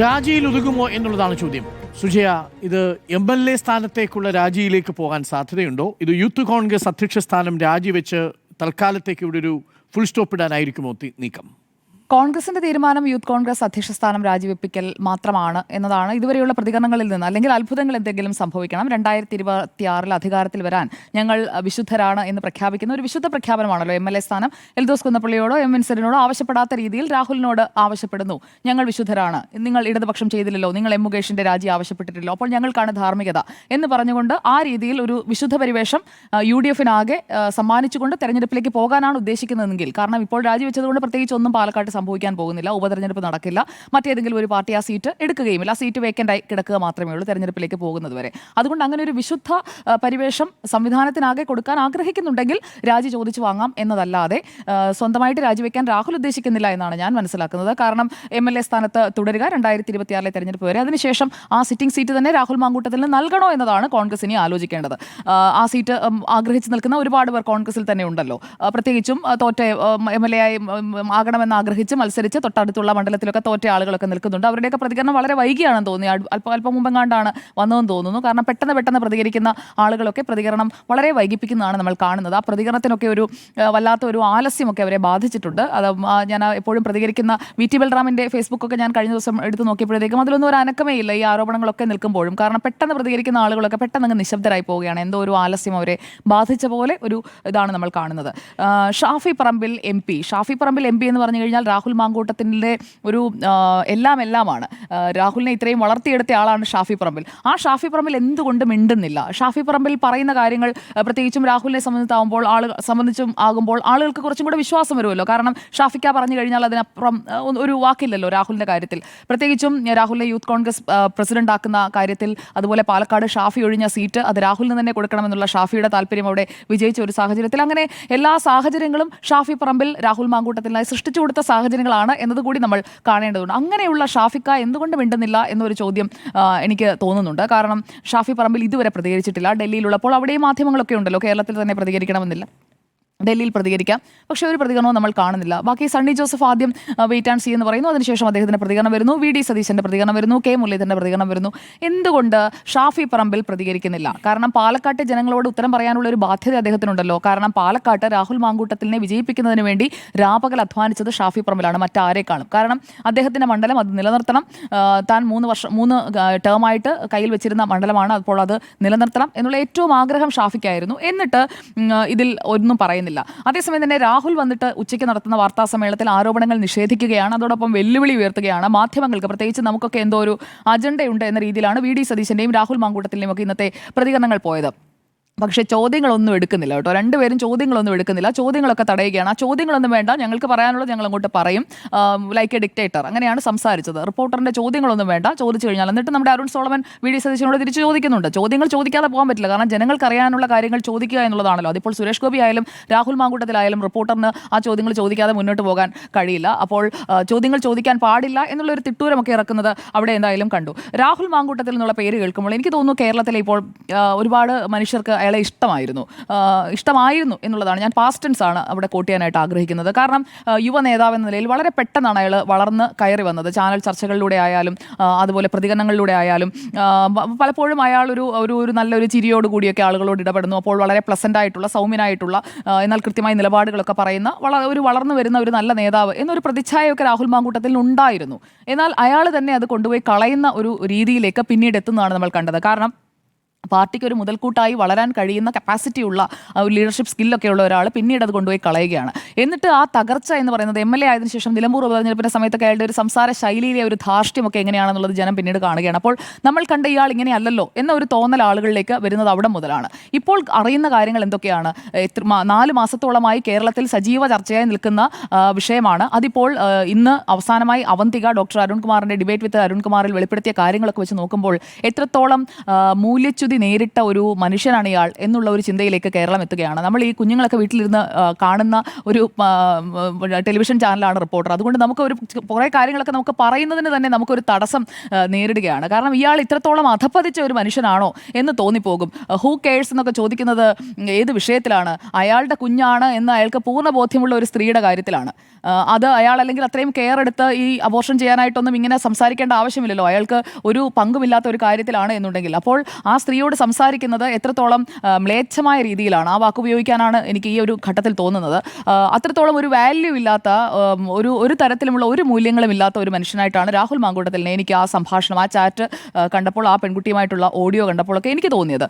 രാജിയിൽ ഒതുങ്ങുമോ എന്നുള്ളതാണ് ചോദ്യം. സുജയ, ഇത് MLA സ്ഥാനത്തേക്കുള്ള രാജിയിലേക്ക് പോകാൻ സാധ്യതയുണ്ടോ? ഇത് യൂത്ത് കോൺഗ്രസ് അധ്യക്ഷ സ്ഥാനം രാജിവെച്ച് തൽക്കാലത്തേക്ക് ഇവിടെ ഒരു ഫുൾ സ്റ്റോപ്പ് ഇടാനായിരിക്കുമോ നീക്കം? കോൺഗ്രസിന്റെ തീരുമാനം യൂത്ത് കോൺഗ്രസ് അധ്യക്ഷ സ്ഥാനം രാജിവെപ്പിക്കൽ മാത്രമാണ് എന്നതാണ് ഇതുവരെയുള്ള പ്രതികരണങ്ങളിൽ നിന്ന്. അല്ലെങ്കിൽ അത്ഭുതങ്ങൾ എന്തെങ്കിലും സംഭവിക്കണം, 2026 അധികാരത്തിൽ വരാൻ ഞങ്ങൾ വിശുദ്ധരാണ് എന്ന് പ്രഖ്യാപിക്കുന്ന ഒരു വിശുദ്ധ പ്രഖ്യാപനമാണല്ലോ MLA സ്ഥാനം. എൽദോസ് കുന്നപ്പള്ളിയോടോ വിൻസെന്റിനോടോ ആവശ്യപ്പെടാത്ത രീതിയിൽ രാഹുലിനോട് ആവശ്യപ്പെടുന്നു, ഞങ്ങൾ വിശുദ്ധരാണ്, നിങ്ങൾ ഇടതുപക്ഷം ചെയ്തില്ലല്ലോ, നിങ്ങൾ മുകേഷിന്റെ രാജി ആവശ്യപ്പെട്ടിട്ടില്ലോ, അപ്പോൾ ഞങ്ങൾക്കാണ് ധാർമ്മികത എന്ന് പറഞ്ഞുകൊണ്ട് ആ രീതിയിൽ ഒരു വിശുദ്ധ പരിവേഷം UDF-നാകെ സമ്മാനിച്ചുകൊണ്ട് തെരഞ്ഞെടുപ്പിലേക്ക് പോകാനാണ് ഉദ്ദേശിക്കുന്നതെങ്കിൽ, കാരണം ഇപ്പോൾ രാജിവെച്ചതുകൊണ്ട് പ്രത്യേകിച്ച് ഒന്നും പാലക്കാട്ട് സംഭവിക്കാൻ പോകുന്നില്ല, ഉപതെരഞ്ഞെടുപ്പ് നടക്കില്ല, മറ്റേതെങ്കിലും ഒരു പാർട്ടി ആ സീറ്റ് എടുക്കുകയുമില്ല, ആ സീറ്റ് വേക്കൻ്റായി കിടക്കുക മാത്രമേ ഉള്ളൂ തെരഞ്ഞെടുപ്പിലേക്ക് പോകുന്നത് വരെ. അതുകൊണ്ട് അങ്ങനെ ഒരു വിശുദ്ധ പരിവേഷം സംവിധാനത്തിനാകെ കൊടുക്കാൻ ആഗ്രഹിക്കുന്നുണ്ടെങ്കിൽ രാജി ചോദിച്ചു വാങ്ങാം എന്നതല്ലാതെ സ്വന്തമായിട്ട് രാജിവെക്കാൻ രാഹുൽ ഉദ്ദേശിക്കുന്നില്ല എന്നാണ് ഞാൻ മനസ്സിലാക്കുന്നത്. കാരണം MLA സ്ഥാനത്ത് തുടരുക 2026 തെരഞ്ഞെടുപ്പ് വരെ, അതിനുശേഷം ആ സിറ്റിംഗ് സീറ്റ് തന്നെ രാഹുൽ മാങ്കൂട്ടത്തിന് നൽകണോ എന്നതാണ് കോൺഗ്രസ് ഇനി ആലോചിക്കേണ്ടത്. ആ സീറ്റ് ആഗ്രഹിച്ച് നിൽക്കുന്ന ഒരുപാട് പേർ കോൺഗ്രസിൽ തന്നെ ഉണ്ടല്ലോ, പ്രത്യേകിച്ചും തോറ്റ MLA ആയി ആകണമെന്ന് ആഗ്രഹിച്ച് മത്സരിച്ച് തൊട്ടടുത്തുള്ള മണ്ഡലത്തിലൊക്കെ തോറ്റ ആളുകളൊക്കെ നിൽക്കുന്നുണ്ട്. അവരുടെയൊക്കെ പ്രതികരണം വളരെ വൈകിയാണെന്ന് തോന്നി, അല്പം മുമ്പെങ്ങാണ്ടാണ് വന്നതെന്ന് തോന്നുന്നു. കാരണം പെട്ടെന്ന് പ്രതികരിക്കുന്ന ആളുകളൊക്കെ പ്രതികരണം വളരെ വൈകിപ്പിക്കുന്നതാണ് നമ്മൾ കാണുന്നത്. ആ പ്രതികരണത്തിനൊക്കെ ഒരു വല്ലാത്ത ഒരു ആലസ്യമൊക്കെ അവരെ ബാധിച്ചിട്ടുണ്ട്. അത് ഞാൻ എപ്പോഴും പ്രതികരിക്കുന്ന VT ബൽറാമിൻ്റെ ഫേസ്ബുക്കൊക്കെ ഞാൻ കഴിഞ്ഞ ദിവസം എടുത്ത് നോക്കിയപ്പോഴത്തേക്കും അതിലൊന്നും ഒരു അനക്കമേ ഇല്ല ഈ ആരോപണങ്ങളൊക്കെ നിൽക്കുമ്പോഴും. കാരണം പെട്ടെന്ന് പ്രതികരിക്കുന്ന ആളുകളൊക്കെ പെട്ടെന്ന് നിശബ്ദരായി പോവുകയാണ്, എന്തോ ഒരു ആലസ്യം അവരെ ബാധിച്ച പോലെ ഒരു ഇതാണ് നമ്മൾ കാണുന്നത്. ഷാഫി പറമ്പിൽ MP എന്ന് പറഞ്ഞു കഴിഞ്ഞാൽ രാഹുൽ മാങ്കൂട്ടത്തിൻ്റെ ഒരു എല്ലാമാണ്. രാഹുലിനെ ഇത്രയും വളർത്തിയെടുത്ത ആളാണ് ഷാഫി പറമ്പിൽ. ആ ഷാഫി പറമ്പിൽ എന്തുകൊണ്ട് മിണ്ടുന്നില്ല? ഷാഫി പറമ്പിൽ പറയുന്ന കാര്യങ്ങൾ പ്രത്യേകിച്ചും രാഹുലിനെ സംബന്ധിച്ചും ആകുമ്പോൾ ആളുകൾക്ക് കുറച്ചും കൂടെ വിശ്വാസം വരുമല്ലോ. കാരണം ഷാഫിക്ക പറഞ്ഞു കഴിഞ്ഞാൽ അതിനപ്പുറം ഒരു വാക്കില്ലല്ലോ രാഹുലിൻ്റെ കാര്യത്തിൽ. പ്രത്യേകിച്ചും രാഹുലിനെ യൂത്ത് കോൺഗ്രസ് പ്രസിഡന്റ് ആക്കുന്ന കാര്യത്തിൽ, അതുപോലെ പാലക്കാട് ഷാഫി ഒഴിഞ്ഞ സീറ്റ് അത് രാഹുലിന് തന്നെ കൊടുക്കണമെന്നുള്ള ഷാഫിയുടെ താല്പര്യം അവിടെ വിജയിച്ച ഒരു സാഹചര്യത്തിൽ അങ്ങനെ എല്ലാ സാഹചര്യങ്ങളും ഷാഫി പറമ്പിൽ രാഹുൽ മാങ്കൂട്ടത്തിനായി സൃഷ്ടിച്ചു കൊടുത്ത സാഹചര്യങ്ങളാണ് എന്നതുകൂടി നമ്മൾ കാണേണ്ടതുണ്ട്. അങ്ങനെയുള്ള ഷാഫിക്ക എന്തുകൊണ്ട് മിണ്ടുന്നില്ല എന്നൊരു ചോദ്യം എനിക്ക് തോന്നുന്നുണ്ട്. കാരണം ഷാഫി പറമ്പിൽ ഇതുവരെ പ്രതികരിച്ചിട്ടില്ല. ഡൽഹിയിലുള്ളപ്പോൾ അവിടെയും മാധ്യമങ്ങളൊക്കെ ഉണ്ടല്ലോ, കേരളത്തിൽ തന്നെ പ്രതികരിക്കണമെന്നില്ല, ഡൽഹിയിൽ പ്രതികരിക്കാം, പക്ഷേ ഒരു പ്രതികരണവും നമ്മൾ കാണുന്നില്ല. ബാക്കി സണ്ണി ജോസഫ് ആദ്യം വെയിറ്റ് ആൻഡ് സീ എന്ന് പറയുന്നു, അതിനുശേഷം അദ്ദേഹത്തിൻ്റെ പ്രതികരണം വരുന്നു, VD സതീശൻ്റെ പ്രതികരണം വരുന്നു, K മുരളീധരൻ്റെ പ്രതികരണം വരുന്നു. എന്തുകൊണ്ട് ഷാഫി പറമ്പിൽ പ്രതികരിക്കുന്നില്ല? കാരണം പാലക്കാട്ടെ ജനങ്ങളോട് ഉത്തരം പറയാനുള്ള ഒരു ബാധ്യത അദ്ദേഹത്തിനുണ്ടല്ലോ. കാരണം പാലക്കാട്ട് രാഹുൽ മാങ്കൂട്ടത്തിനെ വിജയിപ്പിക്കുന്നതിന് വേണ്ടി രാപകൽ അധ്വാനിച്ചത് ഷാഫി പറമ്പിലാണ്, മറ്റാരേക്കാളും. കാരണം അദ്ദേഹത്തിൻ്റെ മണ്ഡലം അത് നിലനിർത്തണം, താൻ 3 ടേമായിട്ട് കയ്യിൽ വെച്ചിരുന്ന മണ്ഡലമാണ്, അപ്പോൾ അത് നിലനിർത്തണം എന്നുള്ള ഏറ്റവും ആഗ്രഹം ഷാഫിക്കായിരുന്നു. എന്നിട്ട് ഇതിൽ ഒന്നും പറയുന്നില്ല. അതേസമയം തന്നെ രാഹുൽ വന്നിട്ട് ഉച്ചയ്ക്ക് നടത്തുന്ന വാർത്താ സമ്മേളനത്തിൽ ആരോപണങ്ങൾ നിഷേധിക്കുകയാണ്, അതോടൊപ്പം വെല്ലുവിളി ഉയർത്തുകയാണ്. മാധ്യമങ്ങൾക്ക് പ്രത്യേകിച്ച് നമുക്കൊക്കെ എന്തോ ഒരു അജണ്ടയുണ്ട് എന്ന രീതിയിലാണ് VD സതീശൻ്റെയും രാഹുൽ മാങ്കൂട്ടത്തിൻ്റെയും ഒക്കെ ഇന്നത്തെ പ്രതികരണങ്ങൾ പോയത്. പക്ഷേ ചോദ്യങ്ങളൊന്നും എടുക്കുന്നില്ല കേട്ടോ, രണ്ടുപേരും ചോദ്യങ്ങളൊന്നും എടുക്കുന്നില്ല, ചോദ്യങ്ങളൊക്കെ തടയുകയാണ്. ആ ചോദ്യങ്ങളൊന്നും വേണ്ട, ഞങ്ങൾക്ക് പറയാനുള്ളത് ഞങ്ങൾ അങ്ങോട്ട് പറയും, ലൈക്ക് എ ഡിക്റ്റേറ്റർ, അങ്ങനെയാണ് സംസാരിച്ചത്. റിപ്പോർട്ടറിൻ്റെ ചോദ്യങ്ങളൊന്നും വേണ്ട, ചോദിച്ചു കഴിഞ്ഞാൽ. എന്നിട്ട് നമ്മുടെ അരുൺ സോളമൻ VD സതീശനോട് തിരിച്ചു ചോദിക്കുന്നുണ്ട്. ചോദ്യങ്ങൾ ചോദിക്കാതെ പോകാൻ പറ്റില്ല, കാരണം ജനങ്ങൾക്ക് അറിയാനുള്ള കാര്യങ്ങൾ ചോദിക്കുക എന്നുള്ളതാണല്ലോ. അതിപ്പോൾ സുരേഷ് ഗോപി ആയാലും രാഹുൽ മാങ്കൂട്ടത്തിലായാലും റിപ്പോർട്ടറിന് ആ ചോദ്യങ്ങൾ ചോദിക്കാതെ മുന്നോട്ട് പോകാൻ കഴിയില്ല. അപ്പോൾ ചോദ്യങ്ങൾ ചോദിക്കാൻ പാടില്ല എന്നുള്ളൊരു തിട്ടൂരമൊക്കെ ഇറക്കുന്നത് അവിടെ എന്തായാലും കണ്ടു. രാഹുൽ മാങ്കൂട്ടത്തിൽ എന്നുള്ള പേര് കേൾക്കുമ്പോൾ എനിക്ക് തോന്നുന്നു കേരളത്തിലെ ഇപ്പോൾ ഒരുപാട് മനുഷ്യർക്ക് അയാളെ ഇഷ്ടമായിരുന്നു എന്നുള്ളതാണ്. ഞാൻ പാസ്റ്റ് ടെൻസ് ആണ് അവിടെ കോട്ട് ചെയ്യാനായിട്ട് ആഗ്രഹിക്കുന്നത്. കാരണം യുവ നേതാവ് എന്ന നിലയിൽ വളരെ പെട്ടെന്നാണ് അയാൾ വളർന്ന് കയറി വന്നത്. ചാനൽ ചർച്ചകളിലൂടെ ആയാലും അതുപോലെ പ്രതികരണങ്ങളിലൂടെ ആയാലും പലപ്പോഴും അയാൾ ഒരു നല്ലൊരു ചിരിയോട് കൂടിയൊക്കെ ആളുകളോട് ഇടപെടുന്നു. അപ്പോൾ വളരെ പ്ലസൻ്റ് ആയിട്ടുള്ള, സൗമ്യനായിട്ടുള്ള, എന്നാൽ കൃത്യമായി നിലപാടുകളൊക്കെ പറയുന്ന വളർന്നു വരുന്ന ഒരു നല്ല നേതാവ് എന്നൊരു പ്രതിച്ഛായയൊക്കെ രാഹുൽ മാങ്കൂട്ടത്തിൽ ഉണ്ടായിരുന്നു. എന്നാൽ അയാൾ തന്നെ അത് കൊണ്ടുപോയി കളയുന്ന ഒരു രീതിയിലേക്ക് പിന്നീട് എത്തുന്നതാണ് നമ്മൾ കണ്ടത്. കാരണം പാർട്ടിക്ക് ഒരു മുതൽക്കൂട്ടായി വളരാൻ കഴിയുന്ന കപ്പാസിറ്റിയുള്ള ഒരു ലീഡർഷിപ്പ് സ്കില്ലൊക്കെ ഉള്ള ഒരാൾ പിന്നീട് അത് കൊണ്ടുപോയി കളയുകയാണ്. എന്നിട്ട് ആ തകർച്ച എന്ന് പറയുന്നത് MLA ആയതിനു ശേഷം നിലമ്പൂർ ഉപതെരഞ്ഞെടുപ്പിൻ്റെ സമയത്തൊക്കെ അയാളുടെ ഒരു സംസാര ശൈലിയിലെ ഒരു ധാർഷ്ട്യമൊക്കെ എങ്ങനെയാണെന്നുള്ളത് ജനം പിന്നീട് കാണുകയാണ്. അപ്പോൾ നമ്മൾ കണ്ട ഇയാൾ ഇങ്ങനെയല്ലല്ലോ എന്ന ഒരു തോന്നൽ ആളുകളിലേക്ക് വരുന്നത് അവിടെ മുതലാണ്. ഇപ്പോൾ അറിയുന്ന കാര്യങ്ങൾ എന്തൊക്കെയാണ്? 4 മാസത്തോളമായി കേരളത്തിൽ സജീവ ചർച്ചയായി നിൽക്കുന്ന വിഷയമാണ്. അതിപ്പോൾ ഇന്ന് അവസാനമായി അവന്തിക ഡോക്ടർ അരുൺകുമാറിൻ്റെ ഡിബേറ്റ് വിത്ത് അരുൺകുമാറിൽ വെളിപ്പെടുത്തിയ കാര്യങ്ങളൊക്കെ വെച്ച് നോക്കുമ്പോൾ എത്രത്തോളം മൂല്യച്യുതി പ്രതിസന്ധി നേരിട്ട ഒരു മനുഷ്യനാണ് ഇയാൾ എന്നുള്ള ഒരു ചിന്തയിലേക്ക് കേരളം എത്തുകയാണ്. നമ്മൾ ഈ കുഞ്ഞുങ്ങളൊക്കെ വീട്ടിലിരുന്ന് കാണുന്ന ഒരു ടെലിവിഷൻ ചാനലാണ് റിപ്പോർട്ടർ. അതുകൊണ്ട് നമുക്ക് ഒരു കുറേ കാര്യങ്ങളൊക്കെ നമുക്ക് പറയുന്നതിന് തന്നെ നമുക്കൊരു തടസ്സം നേരിടുകയാണ്. കാരണം ഇയാൾ ഇത്രത്തോളം അധപ്പതിച്ച ഒരു മനുഷ്യനാണോ എന്ന് തോന്നിപ്പോകും. ഹൂ കെയർസ് എന്നൊക്കെ ചോദിക്കുന്നത് ഏത് വിഷയത്തിലാണ്? അയാളുടെ കുഞ്ഞാണ് എന്ന് അയാൾക്ക് പൂർണ്ണ ബോധ്യമുള്ള ഒരു സ്ത്രീയുടെ കാര്യത്തിലാണ്. അത് അയാൾ അല്ലെങ്കിൽ അത്രയും കെയർ എടുത്ത് ഈ അബോർഷൻ ചെയ്യാനായിട്ടൊന്നും ഇങ്ങനെ സംസാരിക്കേണ്ട ആവശ്യമില്ലല്ലോ. അയാൾക്ക് ഒരു പങ്കുമില്ലാത്ത ഒരു കാര്യത്തിലാണ് എന്നുണ്ടെങ്കിൽ അപ്പോൾ ആ സ്ത്രീയോട് സംസാരിക്കുന്നത് എത്രത്തോളം മ്ലേച്ഛമായ രീതിയിലാണ്. ആ വാക്ക് ഉപയോഗിക്കാനാണ് എനിക്ക് ഈ ഒരു ഘട്ടത്തിൽ തോന്നുന്നത്. അത്രത്തോളം ഒരു വാല്യൂ ഇല്ലാത്ത ഒരു തരത്തിലുമുള്ള ഒരു മൂല്യങ്ങളും ഇല്ലാത്ത ഒരു മനുഷ്യനായിട്ടാണ് രാഹുൽ മാങ്കൂട്ടത്തിലിനെ എനിക്ക് ആ സംഭാഷണം, ആ ചാറ്റ് കണ്ടപ്പോൾ, ആ പെൺകുട്ടിയുമായിട്ടുള്ള ഓഡിയോ കണ്ടപ്പോഴൊക്കെ എനിക്ക് തോന്നിയത്.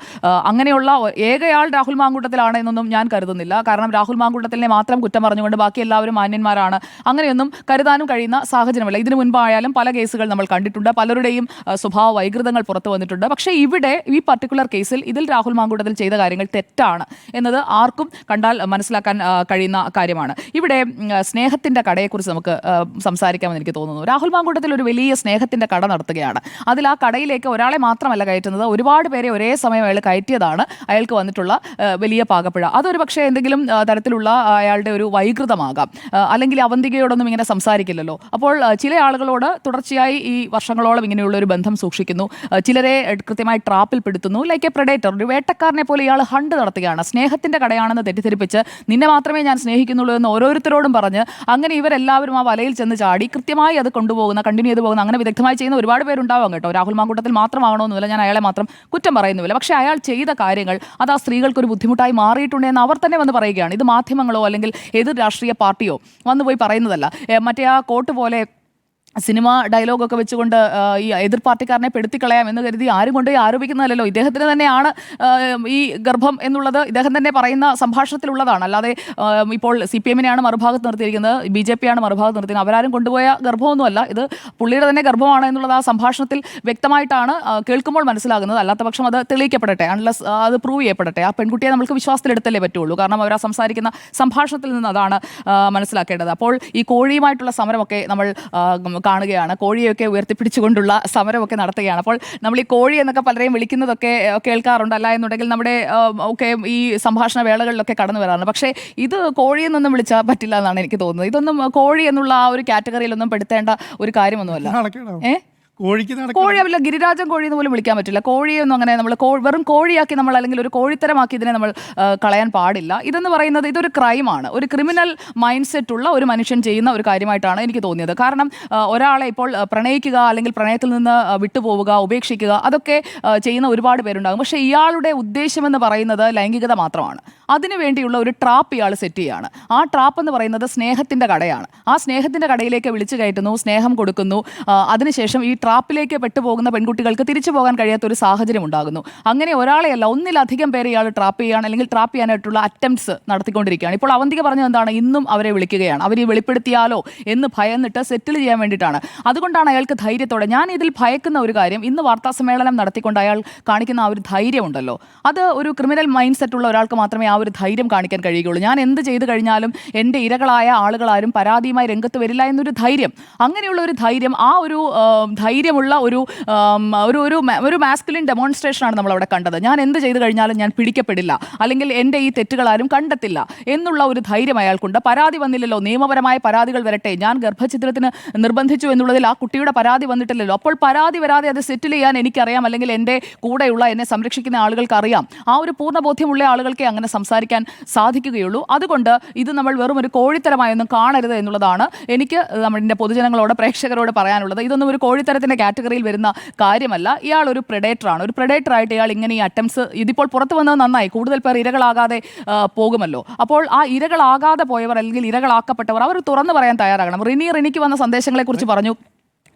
അങ്ങനെയുള്ള ഏകയാൾ രാഹുൽ മാങ്കൂട്ടത്തിലാണ് എന്നൊന്നും ഞാൻ കരുതുന്നില്ല. കാരണം രാഹുൽ മാങ്കൂട്ടത്തിലിനെ മാത്രം കുറ്റം പറഞ്ഞുകൊണ്ട് ബാക്കി എല്ലാവരും മാന്യന്മാരാണ്, അങ്ങനെയൊന്നും കരുതാനും കഴിയുന്ന സാഹചര്യമല്ല. ഇതിനു മുൻപായാലും പല കേസുകൾ നമ്മൾ കണ്ടിട്ടുണ്ട്, പലരുടെയും സ്വഭാവ വൈകൃതങ്ങൾ പുറത്തു വന്നിട്ടുണ്ട്. പക്ഷേ ഇവിടെ ഈ പർട്ടിക്കുലർ കേസിൽ ഇതിൽ രാഹുൽ മാങ്കൂട്ടത്തിൽ ചെയ്ത കാര്യങ്ങൾ തെറ്റാണ് എന്നത് ആർക്കും കണ്ടാൽ മനസ്സിലാക്കാൻ കഴിയുന്ന കാര്യമാണ്. ഇവിടെ സ്നേഹത്തിൻ്റെ കടയെക്കുറിച്ച് നമുക്ക് സംസാരിക്കാമെന്ന് എനിക്ക് തോന്നുന്നു. രാഹുൽ മാങ്കൂട്ടത്തിൽ ഒരു വലിയ സ്നേഹത്തിൻ്റെ കട നടത്തുകയാണ്. അതിൽ ആ കടയിലേക്ക് ഒരാളെ മാത്രമല്ല കയറ്റുന്നത്, ഒരുപാട് പേരെ ഒരേ സമയം അയാൾ കയറ്റിയതാണ് അയാൾക്ക് വന്നിട്ടുള്ള വലിയ പാകപ്പിഴ. അതൊരു പക്ഷേ എന്തെങ്കിലും തരത്തിലുള്ള അയാളുടെ ഒരു വൈകൃതമാകാം, അല്ലെങ്കിൽ അവന്തികയോടൊന്നും ഇങ്ങനെ സംസാരിക്കില്ലല്ലോ. അപ്പോൾ ചില ആളുകളോട് തുടർച്ചയായി ഈ വർഷങ്ങളോളം ഇങ്ങനെയുള്ള ഒരു ബന്ധം സൂക്ഷിക്കുന്നു, ചിലരെ കൃത്യമായി ട്രാപ്പിൽ പെടുത്തുന്നു. ലൈക്ക് എ പ്രെഡേറ്റർ, ഒരു വേട്ടക്കാരനെ പോലെ ഇയാൾ ഹണ്ട് നടത്തുകയാണ്. സ്നേഹത്തിൻ്റെ കടയാണെന്ന് തെറ്റിദ്ധരിപ്പിച്ച് നിന്നെ മാത്രമേ ഞാൻ സ്നേഹിക്കുന്നുള്ളൂ എന്ന് ഓരോരുത്തരോടും പറഞ്ഞ് അങ്ങനെ ഇവരെല്ലാവരും ആ വലയിൽ ചെന്ന് ചാടി കൃത്യമായി അത് കൊണ്ടുപോകുന്ന, കണ്ടിന്യൂ ചെയ്ത് പോകുന്ന, അങ്ങനെ വിദഗ്ധമായി ചെയ്യുന്ന ഒരുപാട് പേരുണ്ടാവാം കേട്ടോ. രാഹുൽ മാങ്കൂട്ടത്തിൽ മാത്രമാകണമെന്നില്ല, ഞാൻ അയാളെ മാത്രം കുറ്റം പറയുന്നുമില്ല. പക്ഷേ അയാൾ ചെയ്ത കാര്യങ്ങൾ അത് ആ സ്ത്രീകൾക്കൊരു ബുദ്ധിമുട്ടായി മാറിയിട്ടുണ്ട് എന്ന് അവർ തന്നെ വന്ന് പറയുകയാണ്. ഇത് മാധ്യമങ്ങളോ അല്ലെങ്കിൽ ഏത് രാഷ്ട്രീയ പാർട്ടിയോ വന്നു പോയി പറയുന്നതല്ല. മറ്റേ ആ കോട്ട് പോലെ സിനിമ ഡയലോഗൊക്കെ വെച്ചുകൊണ്ട് ഈ എതിർ പാർട്ടിക്കാരനെ പെടുത്തിക്കളയാം എന്ന് കരുതി ആരും കൊണ്ടുപോയി ആരോപിക്കുന്നതല്ലോ. ഇദ്ദേഹത്തിന് തന്നെയാണ് ഈ ഗർഭം എന്നുള്ളത് ഇദ്ദേഹം തന്നെ പറയുന്ന സംഭാഷണത്തിലുള്ളതാണ്. അല്ലാതെ ഇപ്പോൾ CPM-നെയാണ് മറുഭാഗത്ത് നിർത്തിയിരിക്കുന്നത്, BJP ആണ് മറുഭാഗത്ത് നിർത്തിയിരിക്കുന്നത്. അവരാരും കൊണ്ടുപോയ ഗർഭമൊന്നുമല്ല, ഇത് പുള്ളിയുടെ തന്നെ ഗർഭമാണ് എന്നുള്ളത് ആ സംഭാഷണത്തിൽ വ്യക്തമായിട്ടാണ് കേൾക്കുമ്പോൾ മനസ്സിലാകുന്നത്. അല്ലാത്ത പക്ഷം അത് തെളിയിക്കപ്പെടട്ടെ, അൺലെസ് അത് പ്രൂവ് ചെയ്യപ്പെടട്ടെ. ആ പെൺകുട്ടിയെ നമുക്ക് വിശ്വാസത്തിലെടുത്തല്ലേ പറ്റുള്ളൂ. കാരണം അവർ ആ സംസാരിക്കുന്ന സംഭാഷണത്തിൽ നിന്ന് അതാണ് മനസ്സിലാക്കേണ്ടത്. അപ്പോൾ ഈ കോഴിയുമായിട്ടുള്ള സമരമൊക്കെ നമ്മൾ കാണുകയാണ്. കോഴിയൊക്കെ ഉയർത്തിപ്പിടിച്ചുകൊണ്ടുള്ള സമരമൊക്കെ നടത്തുകയാണ്. അപ്പോൾ നമ്മൾ ഈ കോഴി എന്നൊക്കെ പലരെയും വിളിക്കുന്നതൊക്കെ കേൾക്കാറുണ്ട്. അല്ല എന്നുണ്ടെങ്കിൽ നമ്മുടെ ഒക്കെ ഈ സംഭാഷണ വേളകളിലൊക്കെ കടന്നു വരാറുണ്ട്. പക്ഷേ ഇത് കോഴിയെന്നൊന്നും വിളിച്ചാൽ പറ്റില്ല എന്നാണ് എനിക്ക് തോന്നുന്നത്. ഇതൊന്നും കോഴി എന്നുള്ള ആ ഒരു കാറ്റഗറിയിലൊന്നും പെടുത്തേണ്ട ഒരു കാര്യമൊന്നുമല്ല. കോഴി അല്ല, ഗിരിരാജൻ കോഴി എന്ന് പോലും വിളിക്കാൻ പറ്റില്ല. കോഴിയൊന്നും അങ്ങനെ നമ്മൾ വെറും കോഴിയാക്കി നമ്മൾ, അല്ലെങ്കിൽ ഒരു കോഴിത്തരമാക്കി ഇതിനെ നമ്മൾ കളയാൻ പാടില്ല. ഇതെന്ന് പറയുന്നത് ഇതൊരു ക്രൈമാണ്, ഒരു ക്രിമിനൽ മൈൻഡ് സെറ്റ് ഉള്ള ഒരു മനുഷ്യൻ ചെയ്യുന്ന ഒരു കാര്യമായിട്ടാണ് എനിക്ക് തോന്നിയത്. കാരണം ഒരാളെ ഇപ്പോൾ പ്രണയിക്കുക, അല്ലെങ്കിൽ പ്രണയത്തിൽ നിന്ന് വിട്ടുപോവുക, ഉപേക്ഷിക്കുക, അതൊക്കെ ചെയ്യുന്ന ഒരുപാട് പേരുണ്ടാകും. പക്ഷേ ഇയാളുടെ ഉദ്ദേശമെന്ന് പറയുന്നത് ലൈംഗികത മാത്രമാണ്. അതിനുവേണ്ടിയുള്ള ഒരു ട്രാപ്പ് ഇയാൾ സെറ്റ് ചെയ്യുകയാണ്. ആ ട്രാപ്പ് എന്ന് പറയുന്നത് സ്നേഹത്തിൻ്റെ കടയാണ്. ആ സ്നേഹത്തിൻ്റെ കടയിലേക്ക് വിളിച്ചു കയറ്റുന്നു, സ്നേഹം കൊടുക്കുന്നു. അതിനുശേഷം ഈ ട്രാപ്പിലേക്ക് പെട്ടുപോകുന്ന പെൺകുട്ടികൾക്ക് തിരിച്ചു പോകാൻ കഴിയാത്ത ഒരു സാഹചര്യം ഉണ്ടാകുന്നു. അങ്ങനെ ഒരാളെയല്ല, ഒന്നിലധികം പേരെ ഇയാൾ ട്രാപ്പ് ചെയ്യുകയാണ്, അല്ലെങ്കിൽ ട്രാപ്പ് ചെയ്യാനായിട്ടുള്ള അറ്റംപ്റ്റ്സ് നടത്തിക്കൊണ്ടിരിക്കുകയാണ്. ഇപ്പോൾ അവന്തിക പറഞ്ഞത് എന്താണ്? ഇന്നും അവരെ വിളിക്കുകയാണ്. അവർ ഈ വെളിപ്പെടുത്തിയാലോ എന്ന് ഭയന്നിട്ട് സെറ്റിൽ ചെയ്യാൻ വേണ്ടിയിട്ടാണ്. അതുകൊണ്ടാണ് അയാൾക്ക് ധൈര്യത്തോടെ, ഞാൻ ഇതിൽ ഭയക്കുന്ന ഒരു കാര്യം, ഇന്ന് വാർത്താ സമ്മേളനം നടത്തിക്കൊണ്ട് അയാൾ കാണിക്കുന്ന ആ ഒരു ധൈര്യമുണ്ടല്ലോ, അത് ഒരു ക്രിമിനൽ മൈൻഡ് സെറ്റ് ഉള്ള ഒരാൾക്ക് മാത്രമേ ആ ഒരു ധൈര്യം കാണിക്കാൻ കഴിയുകയുള്ളൂ. ഞാൻ എന്ത് ചെയ്തു കഴിഞ്ഞാലും എൻ്റെ ഇരകളായ ആളുകളാരും പരാതിയുമായി രംഗത്ത് വരില്ല എന്നൊരു ധൈര്യം, അങ്ങനെയുള്ള ഒരു ധൈര്യം, ആ ഒരു ധൈര്യമുള്ള ഒരു മാസ്കുലിൻ ഡെമോൺസ്ട്രേഷനാണ് നമ്മളവിടെ കണ്ടത്. ഞാൻ എന്ത് ചെയ്തു കഴിഞ്ഞാലും ഞാൻ പിടിക്കപ്പെടില്ല, അല്ലെങ്കിൽ എൻ്റെ ഈ തെറ്റുകളാരും കണ്ടെത്തില്ല എന്നുള്ള ഒരു ധൈര്യം അയാൾക്കുണ്ട്. പരാതി വന്നില്ലല്ലോ, നിയമപരമായ പരാതികൾ വരട്ടെ, ഞാൻ ഗർഭഛിദ്രത്തിന് നിർബന്ധിച്ചു എന്നുള്ളതിൽ ആ കുട്ടിയുടെ പരാതി വന്നിട്ടില്ലല്ലോ, അപ്പോൾ പരാതി വരാതെ അത് സെറ്റിൽ ചെയ്യാൻ എനിക്കറിയാം, അല്ലെങ്കിൽ എൻ്റെ കൂടെയുള്ള എന്നെ സംരക്ഷിക്കുന്ന ആളുകൾക്ക് അറിയാം. ആ ഒരു പൂർണ്ണബോധ്യമുള്ള ആളുകൾക്ക് അങ്ങനെ സംസാരിക്കാൻ സാധിക്കുകയുള്ളൂ. അതുകൊണ്ട് ഇത് നമ്മൾ വെറും ഒരു കോഴിത്തരമായൊന്നും കാണരുത് എന്നുള്ളതാണ് എനിക്ക് നമ്മുടെ പൊതുജനങ്ങളോട്, പ്രേക്ഷകരോട് പറയാനുള്ളത്. ഇതൊന്നും ഒരു കോഴിത്തരത്തിൻ്റെ കാറ്റഗറിയിൽ വരുന്ന കാര്യമല്ല. ഇയാൾ ഒരു പ്രെഡേറ്ററാണ്. ഒരു പ്രെഡേറ്ററായിട്ട് ഇയാൾ ഇങ്ങനെ ഈ അറ്റംപ്റ്റ്സ്, ഇതിപ്പോൾ പുറത്തു വന്നത് നന്നായി, കൂടുതൽ പേർ ഇരകളാകാതെ പോകുമല്ലോ. അപ്പോൾ ആ ഇരകളാകാതെ പോയവർ, അല്ലെങ്കിൽ ഇരകളാക്കപ്പെട്ടവർ, അവർ തുറന്നു പറയാൻ തയ്യാറാകണം. റിനിക്ക് വന്ന സന്ദേശങ്ങളെക്കുറിച്ച് പറഞ്ഞു.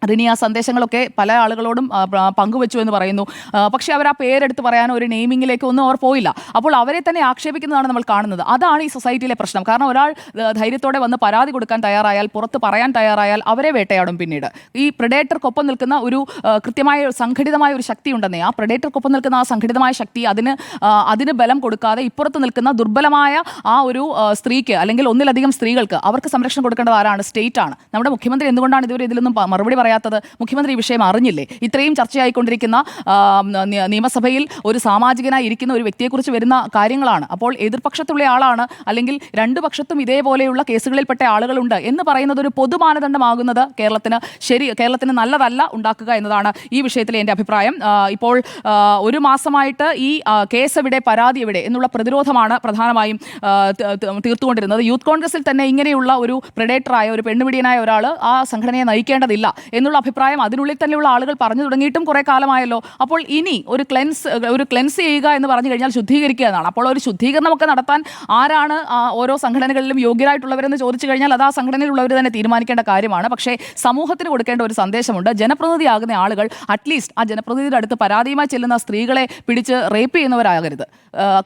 റിനി ആ സന്ദേശങ്ങളൊക്കെ പല ആളുകളോടും പങ്കുവെച്ചു എന്ന് പറയുന്നു. പക്ഷേ അവർ ആ പേരെടുത്ത് പറയാനോ ഒരു നെയിമിങ്ങിലേക്ക് ഒന്നും അവർ പോയില്ല. അപ്പോൾ അവരെ തന്നെ ആക്ഷേപിക്കുന്നതാണ് നമ്മൾ കാണുന്നത്. അതാണ് ഈ സൊസൈറ്റിയിലെ പ്രശ്നം. കാരണം ഒരാൾ ധൈര്യത്തോടെ വന്ന് പരാതി കൊടുക്കാൻ തയ്യാറായാൽ, പുറത്ത് പറയാൻ തയ്യാറായാൽ അവരെ വേട്ടയാടും. പിന്നീട് ഈ പ്രെഡേറ്റർക്കൊപ്പം നിൽക്കുന്ന ഒരു കൃത്യമായ സംഘടിതമായ ഒരു ശക്തി ഉണ്ടെന്നേ, ആ പ്രെഡേറ്റർക്കൊപ്പം നിൽക്കുന്ന ആ സംഘടിതമായ ശക്തി അതിന് ബലം കൊടുക്കാതെ ഇപ്പുറത്ത് നിൽക്കുന്ന ദുർബലമായ ആ ഒരു സ്ത്രീക്ക്, അല്ലെങ്കിൽ ഒന്നിലധികം സ്ത്രീകൾക്ക്, അവർക്ക് സംരക്ഷണം കൊടുക്കേണ്ടത് ആരാണ്? സ്റ്റേറ്റ് ആണ്. നമ്മുടെ മുഖ്യമന്ത്രി എന്തുകൊണ്ടാണ് ഇതുവരെ ഇതിലൊന്നും മറുപടി പറയാത്തത്? മുഖ്യമന്ത്രി ഈ വിഷയം അറിഞ്ഞില്ലേ? ഇത്രയും ചർച്ചയായിക്കൊണ്ടിരിക്കുന്ന നിയമസഭയിൽ ഒരു സാമാജികനായി ഇരിക്കുന്ന ഒരു വ്യക്തിയെക്കുറിച്ച് വരുന്ന കാര്യങ്ങളാണ്. അപ്പോൾ എതിർപക്ഷത്തുള്ള ആളാണ്, അല്ലെങ്കിൽ രണ്ടു പക്ഷത്തും ഇതേപോലെയുള്ള കേസുകളിൽപ്പെട്ട ആളുകളുണ്ട് എന്ന് പറയുന്നത് ഒരു പൊതുമാനദണ്ഡമാകുന്നത് കേരളത്തിന് നല്ലതല്ല ഉണ്ടാക്കുക എന്നതാണ് ഈ വിഷയത്തിലെ എൻ്റെ അഭിപ്രായം. ഇപ്പോൾ ഒരു മാസമായിട്ട് ഈ കേസ് എവിടെ, പരാതി എവിടെ എന്നുള്ള പ്രതിരോധമാണ് പ്രധാനമായും തീർത്തുകൊണ്ടിരുന്നത്. യൂത്ത് കോൺഗ്രസിൽ തന്നെ ഇങ്ങനെയുള്ള ഒരു പ്രെഡേറ്ററായ, ഒരു പെണ്ണുപിടിയനായ ഒരാൾ ആ സംഘടനയെ നയിക്കേണ്ടതില്ല എന്നുള്ള അഭിപ്രായം അതിനുള്ളിൽ തന്നെയുള്ള ആളുകൾ പറഞ്ഞു തുടങ്ങിയിട്ടും കുറെ കാലമായല്ലോ. അപ്പോൾ ഇനി ഒരു ക്ലെൻസ് ചെയ്യുക എന്ന് പറഞ്ഞു കഴിഞ്ഞാൽ ശുദ്ധീകരിക്കുക എന്നാണ്. അപ്പോൾ ഒരു ശുദ്ധീകരണമൊക്കെ നടത്താൻ ആരാണ് ഓരോ സംഘടനകളിലും യോഗ്യരായിട്ടുള്ളവരെന്ന് ചോദിച്ചു കഴിഞ്ഞാൽ അത് ആ സംഘടനയിലുള്ളവർ തന്നെ തീരുമാനിക്കേണ്ട കാര്യമാണ്. പക്ഷേ സമൂഹത്തിന് കൊടുക്കേണ്ട ഒരു സന്ദേശമുണ്ട്. ജനപ്രതിനിധിയാകുന്ന ആളുകൾ അറ്റ്ലീസ്റ്റ് ആ ജനപ്രതിനിധിയുടെ അടുത്ത് പരാതിയുമായി ചെല്ലുന്ന സ്ത്രീകളെ പിടിച്ച് റേപ്പ് ചെയ്യുന്നവരാകരുത്.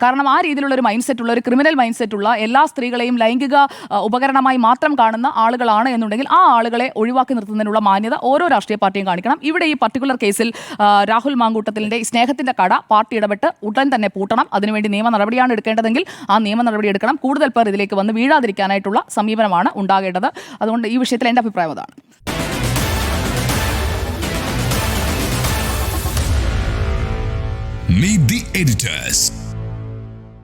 കാരണം ആ രീതിയിലുള്ള ഒരു മൈൻഡ് സെറ്റുള്ള, ഒരു ക്രിമിനൽ മൈൻഡ് സെറ്റുള്ള, എല്ലാ സ്ത്രീകളെയും ലൈംഗിക ഉപകരണമായി മാത്രം കാണുന്ന ആളുകളാണ് എന്നുണ്ടെങ്കിൽ ആ ആളുകളെ ഒഴിവാക്കി നിർത്തുന്നതിനുള്ള മാന്യത ഓരോ രാഷ്ട്രീയ പാർട്ടിയും കാണിക്കണം. ഇവിടെ ഈ പർട്ടിക്കുലർ കേസിൽ രാഹുൽ മാങ്കൂട്ടത്തിലിന്റെ സ്നേഹത്തിന്റെ കട പാർട്ടി ഇടപെട്ട് ഉടൻ തന്നെ പൂട്ടണം. അതിനുവേണ്ടി നിയമ നടപടിയാണ് എടുക്കേണ്ടതെങ്കിൽ ആ നിയമ നടപടി എടുക്കണം. കൂടുതൽ പേർ ഇതിലേക്ക് വന്ന് വീഴാതിരിക്കാനായിട്ടുള്ള സമീപനമാണ് ഉണ്ടാകേണ്ടത്. അതുകൊണ്ട് ഈ വിഷയത്തിൽ എൻ്റെ അഭിപ്രായം അതാണ്. Meet the editors.